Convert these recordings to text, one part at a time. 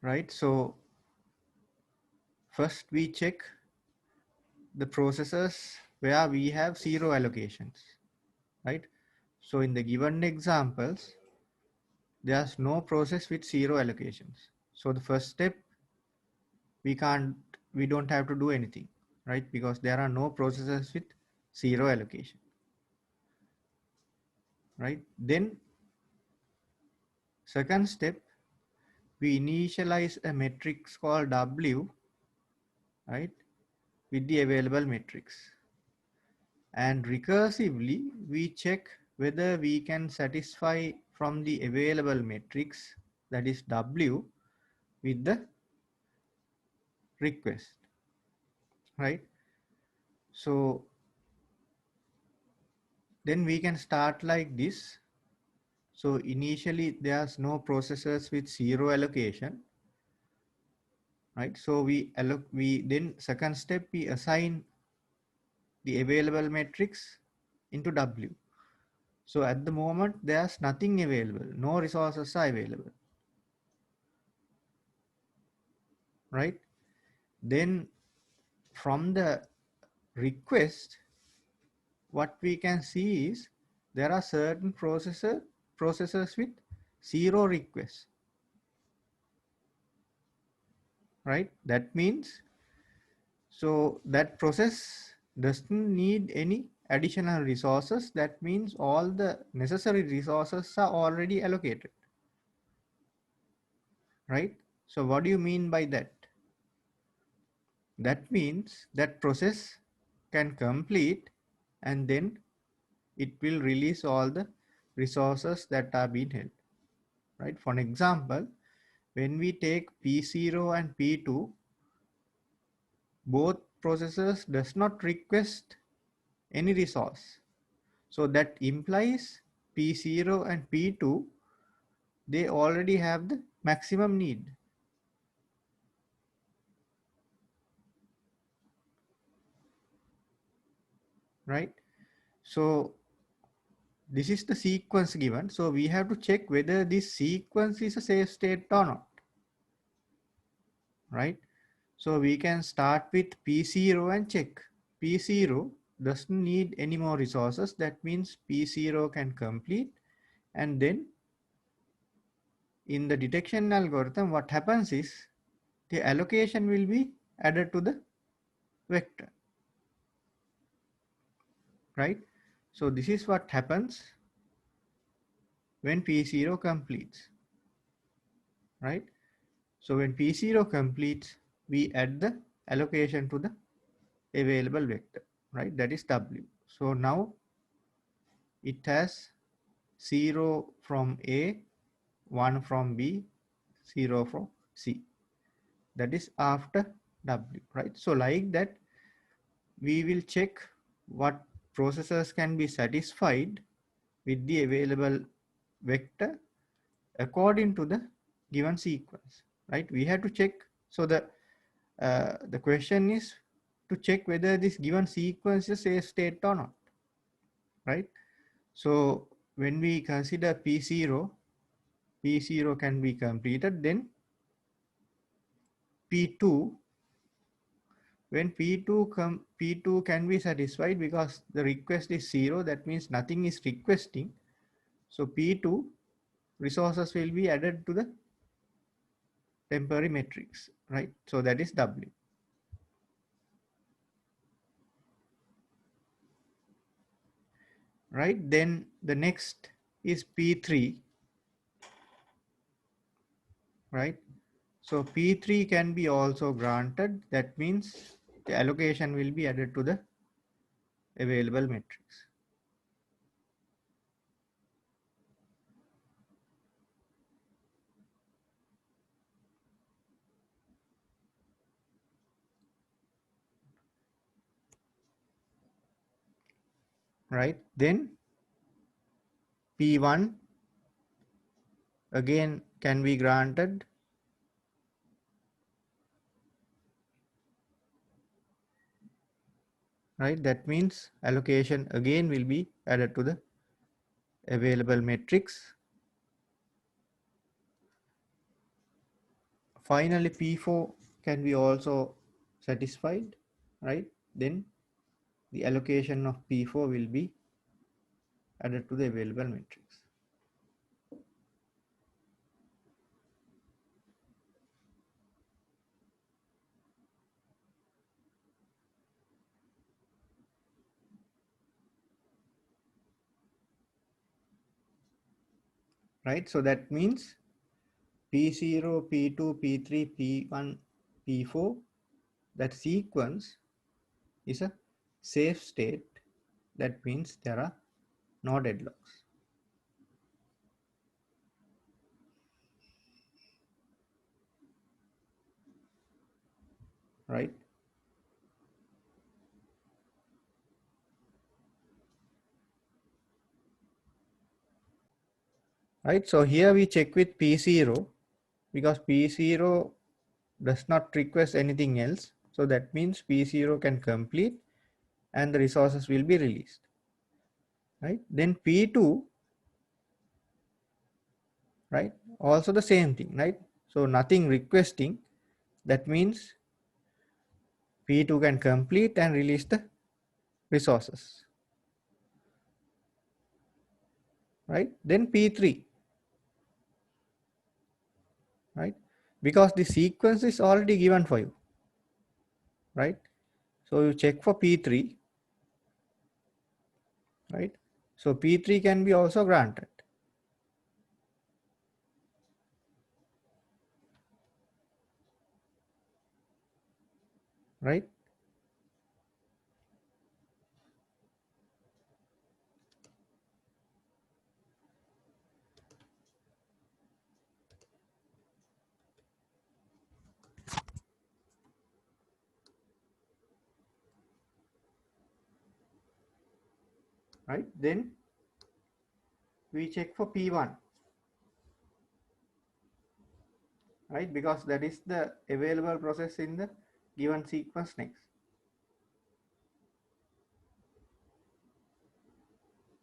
right? So first we check the processes where we have zero allocations, right? So in the given examples, there's no process with zero allocations. So the first step, we can't, we don't have to do anything, right? Because there are no processes with zero allocation, right? Then second step, we initialize a matrix called W, right, with the available matrix. And recursively, we check whether we can satisfy from the available matrix, that is W, with the request, right? So then we can start like this. So initially there's no processors with zero allocation, right? So we then second step, we assign the available matrix into W. So at the moment there's nothing available, no resources are available, right? Then from the request, what we can see is there are certain processors with zero requests, right? That means, so that process doesn't need any additional resources. That means all the necessary resources are already allocated, right? So what do you mean by that? That means that process can complete and then it will release all the resources that are being held, right? For an example, when we take P0 and P2, both processors does not request any resource. So that implies P0 and P2, they already have the maximum need, right? So this is the sequence given. So we have to check whether this sequence is a safe state or not, right? So we can start with P0 and check. P0 doesn't need any more resources. That means P0 can complete, and then in the detection algorithm, what happens is the allocation will be added to the vector, right? So this is what happens when P0 completes, right? So when P0 completes, we add the allocation to the available vector, right? That is W. So now it has 0 from A, 1 from B, 0 from C. That is after W, right? So like that, we will check what processors can be satisfied with the available vector according to the given sequence, right? We have to check. So the question is to check whether this given sequence is a state or not, right? So when we consider P0, P0 can be completed, then P2, when P2 can be satisfied because the request is 0, that means nothing is requesting. So P2 resources will be added to the temporary matrix, right? So that is W, right? Then the next is P3, right? So P3 can be also granted. That means the allocation will be added to the available matrix, right? Then P1 again can be granted, right? That means allocation again will be added to the available matrix. finally P4 can be also satisfied, right? Then the allocation of P4 will be added to the available matrix. Right? So that means P0, P2, P3, P1, P4, that sequence is a safe state. That means there are no deadlocks. Right? Right? So here we check with P0 because P0 does not request anything else. So that means P0 can complete and the resources will be released. Right? Then P2, right? Also the same thing, right? So nothing requesting. That means P2 can complete and release the resources. Right? Then P3, right? Because the sequence is already given for you, right? So you check for P3, right? So P3 can be also granted, right? Right? Then we check for P1, right? Because that is the available process in the given sequence next,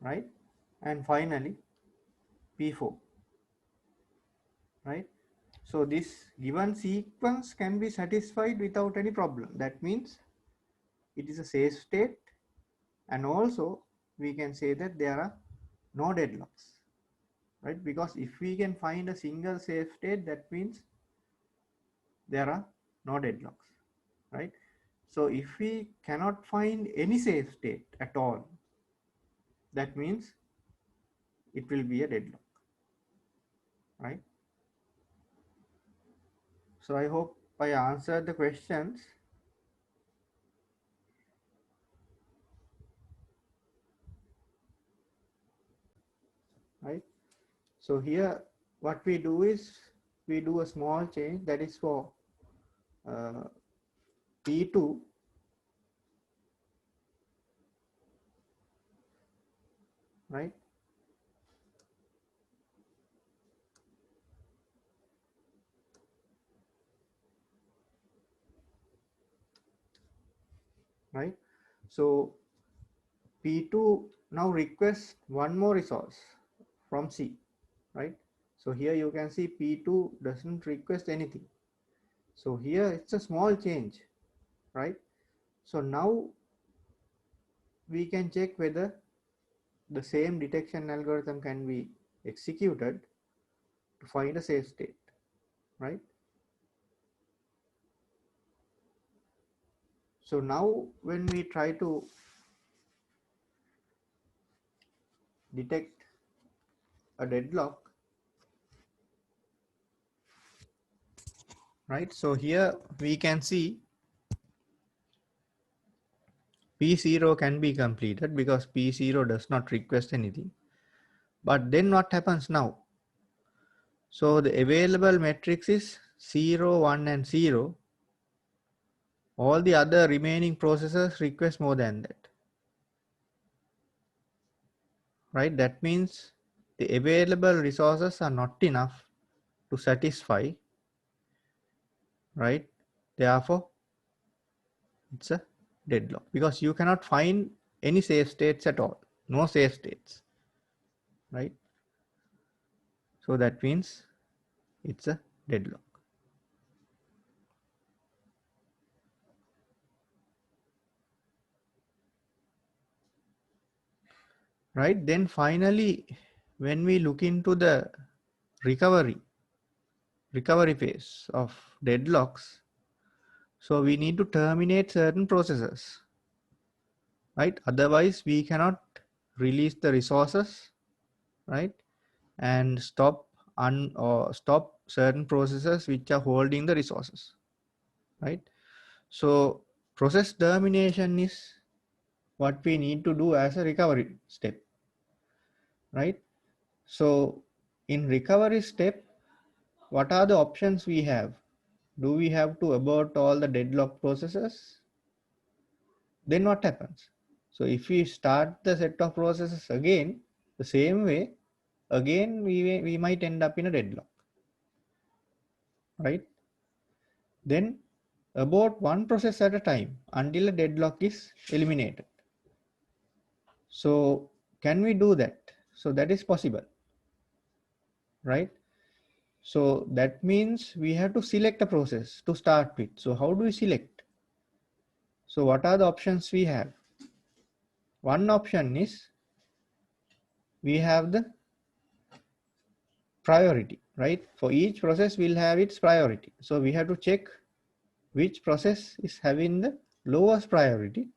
right? And finally P4, right? So this given sequence can be satisfied without any problem. That means it is a safe state, and also we can say that there are no deadlocks, right? Because if we can find a single safe state, that means there are no deadlocks, right? So if we cannot find any safe state at all, that means it will be a deadlock, right? So I hope I answered the questions, right? So here what we do is we do a small change, that is for uh, P2, right? Right? So P2 now requests one more resource from C, right? So here you can see P2 doesn't request anything. So here it's a small change, right? So now we can check whether the same detection algorithm can be executed to find a safe state, right? So now when we try to detect a deadlock, right? So here we can see P0 can be completed because P0 does not request anything. But then what happens now? So the available matrix is 0, 1 and 0. All the other remaining processes request more than that. Right? That means the available resources are not enough to satisfy. Right? Therefore, it's a deadlock because you cannot find any safe states at all. No safe states. Right? So that means it's a deadlock. right? Then finally, when we look into the recovery phase of deadlocks, so we need to terminate certain processes, right? Otherwise, we cannot release the resources, right? And stop or stop certain processes which are holding the resources, right? So process termination is what we need to do as a recovery step, right? So in recovery step, what are the options we have? Do we have to abort all the deadlock processes? Then what happens? So if we start the set of processes again, the same way, again we might end up in a deadlock, right? Then abort one process at a time until a deadlock is eliminated. So can we do that? So that is possible, right? So that means we have to select a process to start with. So how do we select? So what are the options we have? One option is we have the priority, right? For each process will have its priority. So we have to check which process is having the lowest priority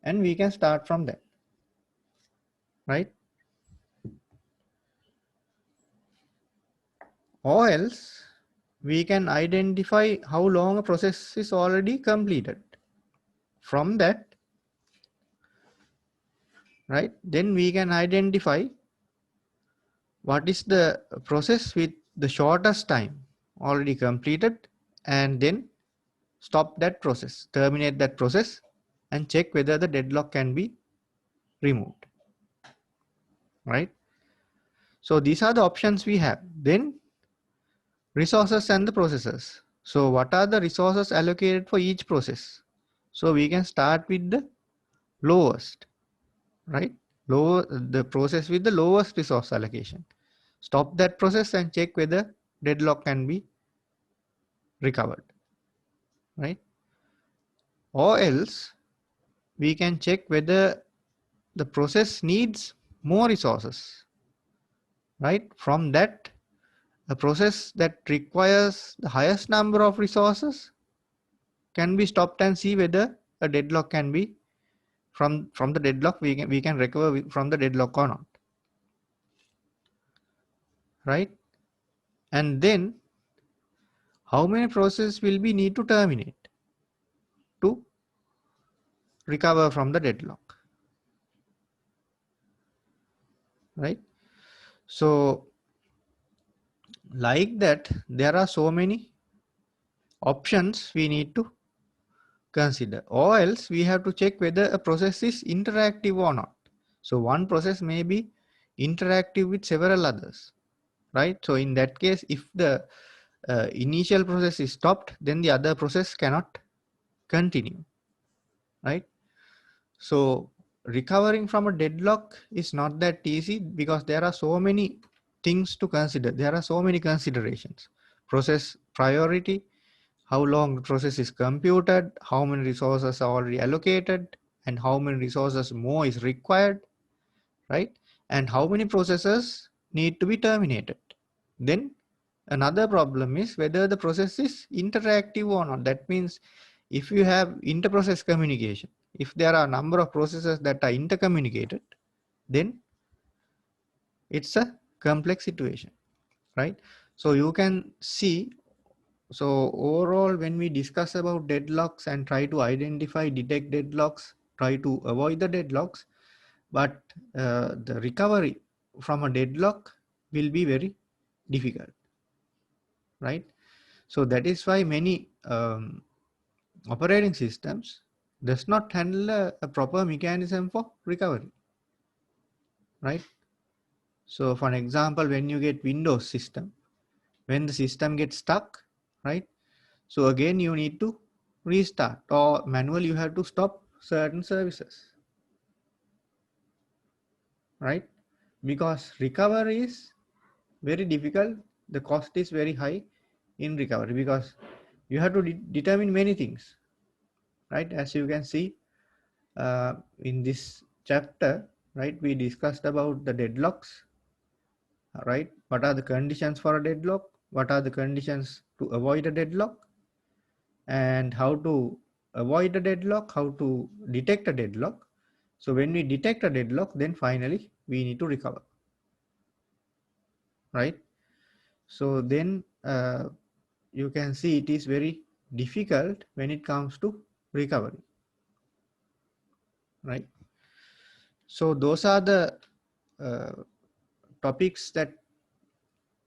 and we can start from that, right? Or else we can identify how long a process is already completed. From that, right, then we can identify what is the process with the shortest time already completed and then stop that process, terminate that process and check whether the deadlock can be removed, right? So these are the options we have. Then resources and the processes. So what are the resources allocated for each process? So we can start with the lowest, right? The process with the lowest resource allocation. Stop that process and check whether deadlock can be recovered, right? Or else we can check whether the process needs more resources, right? From that, a process that requires the highest number of resources can be stopped and see whether a deadlock can be from the deadlock we can recover from the deadlock or not, right? And then how many processes will we need to terminate to recover from the deadlock, right? So like that, there are so many options we need to consider, or else we have to check whether a process is interactive or not. So one process may be interactive with several others, right? So in that case, if the initial process is stopped, then the other process cannot continue, right? So recovering from a deadlock is not that easy because there are so many things to consider. There are so many considerations. Process priority, how long the process is computed, how many resources are already allocated, and how many resources more is required, right? And how many processes need to be terminated. Then another problem is whether the process is interactive or not. That means if you have inter-process communication, if there are a number of processes that are intercommunicated, then it's a complex situation, right? So you can see, so overall, when we discuss about deadlocks and try to identify, detect deadlocks, try to avoid the deadlocks, but the recovery from a deadlock will be very difficult, right? So that is why many operating systems does not handle a proper mechanism for recovery, right? So for an example, when you get Windows system, when the system gets stuck, right? So again, you need to restart, or manually you have to stop certain services, right? Because recovery is very difficult. The cost is very high in recovery because you have to determine many things, right? As you can see in this chapter, right? We discussed about the deadlocks, right? What are the conditions for a deadlock? What are the conditions to avoid a deadlock? And how to avoid a deadlock, how to detect a deadlock. So when we detect a deadlock, then finally we need to recover, right? So then you can see it is very difficult when it comes to recovery, right? So those are the uh, topics that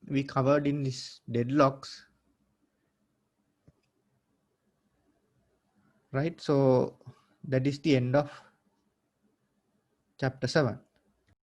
we covered in this deadlocks, right? So that is the end of chapter 7.